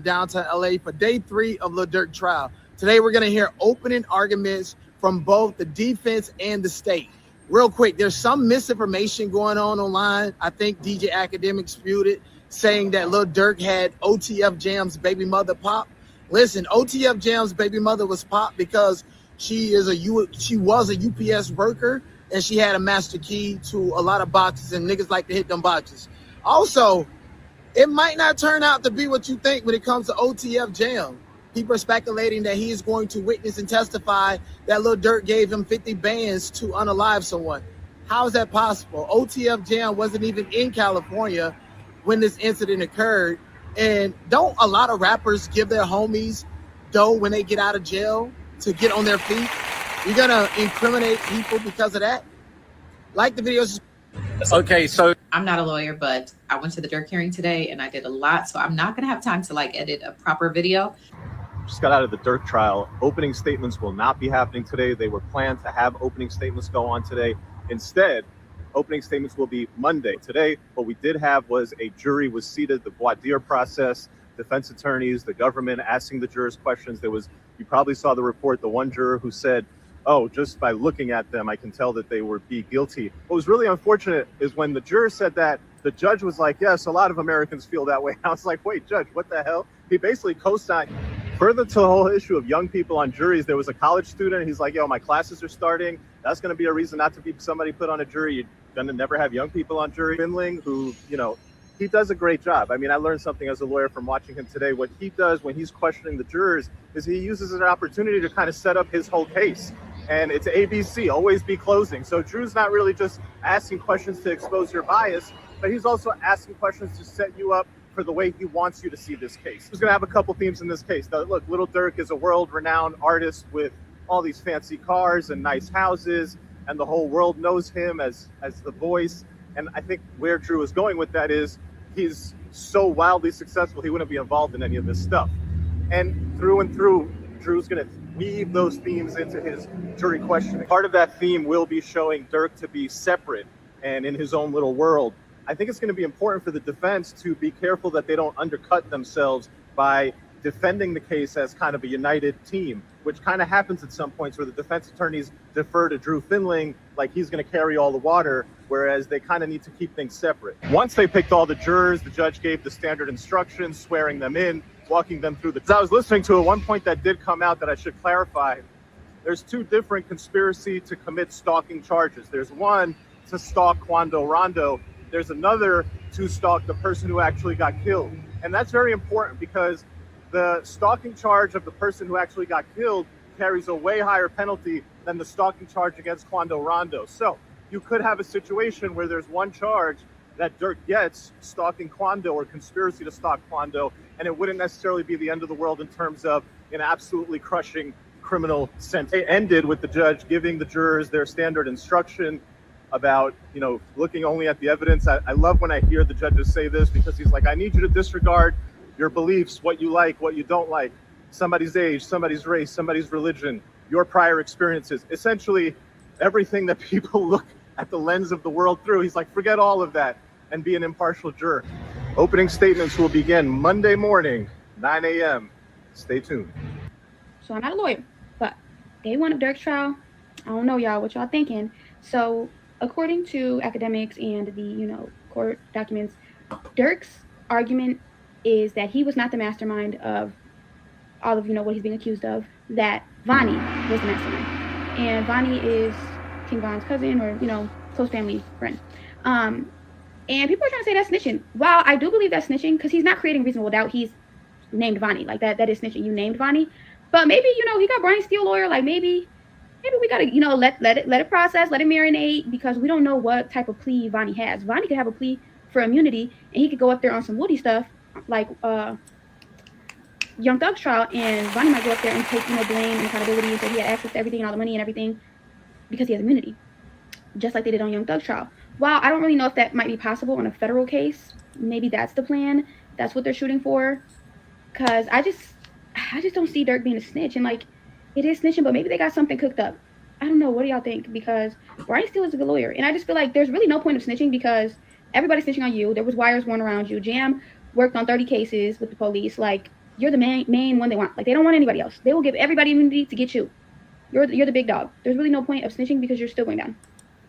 Downtown LA for day 3 of Lil Durk trial. Today we're going to hear opening arguments from both the defense and the state. Real quick, there's some misinformation going on online. I think DJ Academic spewed it, saying that Lil Durk had OTF Jam's baby mother pop. Listen, OTF Jam's baby mother was pop because she was a UPS worker and she had a master key to a lot of boxes, and niggas like to hit them boxes. Also, it might not turn out to be what you think when it comes to OTF Jam. People are speculating that he is going to witness and testify that Lil Durk gave him 50 bands to unalive someone. How is that possible? OTF Jam wasn't even in California when this incident occurred. And don't a lot of rappers give their homies dough when they get out of jail to get on their feet? You're gonna incriminate people because of that? Like the videos. Okay, so I'm not a lawyer, but I went to the Durk hearing today and I did a lot, so I'm not gonna have time to edit a proper video. Just got out of the Durk trial. Opening statements will not be happening today. They were planned to have opening statements go on today. Instead, opening statements will be Monday. Today, what we did have was a jury was seated, the voir dire process, defense attorneys, the government asking the jurors questions. You probably saw the report, the one juror who said, oh, just by looking at them, I can tell that they would be guilty. What was really unfortunate is when the juror said that, the judge was like, yes, a lot of Americans feel that way. I was like, wait, judge, what the hell? He basically co-signed. Further to the whole issue of young people on juries, there was a college student. He's like, yo, my classes are starting. That's going to be a reason not to be somebody put on a jury. You're going to never have young people on jury. Finling, who, he does a great job. I mean, I learned something as a lawyer from watching him today. What he does when he's questioning the jurors is he uses an opportunity to kind of set up his whole case. And it's ABC, always be closing. So Drew's not really just asking questions to expose your bias, but he's also asking questions to set you up for the way he wants you to see this case. He's gonna have a couple themes in this case. Now, look, Lil Durk is a world-renowned artist with all these fancy cars and nice houses, and the whole world knows him as the voice. And I think where Drew is going with that is he's so wildly successful, he wouldn't be involved in any of this stuff. And through, Drew's gonna weave those themes into his jury questioning. Part of that theme will be showing Durk to be separate and in his own little world. I think it's going to be important for the defense to be careful that they don't undercut themselves by defending the case as kind of a united team, which kind of happens at some points where the defense attorneys defer to Drew Finling like he's going to carry all the water, whereas they kind of need to keep things separate. Once they picked all the jurors, the judge gave the standard instructions, swearing them in, walking them through I was listening to at one point that did come out that I should clarify. There's 2 different conspiracy to commit stalking charges. There's one to stalk Quando Rondo. There's another to stalk the person who actually got killed. And that's very important because the stalking charge of the person who actually got killed carries a way higher penalty than the stalking charge against Quando Rondo. So you could have a situation where there's one charge that Durk gets, stalking Quando or conspiracy to stalk Quando, and it wouldn't necessarily be the end of the world in terms of an absolutely crushing criminal sentence. It ended with the judge giving the jurors their standard instruction about, looking only at the evidence. I love when I hear the judges say this because he's like, I need you to disregard your beliefs, what you like, what you don't like, somebody's age, somebody's race, somebody's religion, your prior experiences, essentially everything that people look at the lens of the world through. He's like, forget all of that and be an impartial juror. Opening statements will begin Monday morning, 9 a.m. Stay tuned. So I'm not a lawyer, but day 1 of Durk's trial, I don't know, y'all, what y'all thinking. So according to academics and the, court documents, Durk's argument is that he was not the mastermind of all of, what he's being accused of, that Vonnie was the mastermind. And Vonnie is King Von's cousin or, close family friend. And people are trying to say that's snitching. While I do believe that's snitching, because he's not creating reasonable doubt, he's named Vonnie. Like that is snitching. You named Vonnie. But maybe, he got Brian Steele lawyer, like maybe we gotta, let it process, let it marinate, because we don't know what type of plea Vonnie has. Vonnie could have a plea for immunity, and he could go up there on some Woody stuff, like Young Thug's trial, and Vonnie might go up there and take, blame and accountability and say he had access to everything and all the money and everything because he has immunity, just like they did on Young Thug's trial. While I don't really know if that might be possible on a federal case, maybe that's the plan. That's what they're shooting for, because I just don't see Durk being a snitch, and it is snitching, but maybe they got something cooked up. I don't know. What do y'all think? Because Brian Steele is a good lawyer. And I just feel like there's really no point of snitching because everybody's snitching on you. There was wires worn around you. Jam worked on 30 cases with the police. you're the main one they want. Like, they don't want anybody else. They will give everybody immunity to get you. You're the big dog. There's really no point of snitching because you're still going down.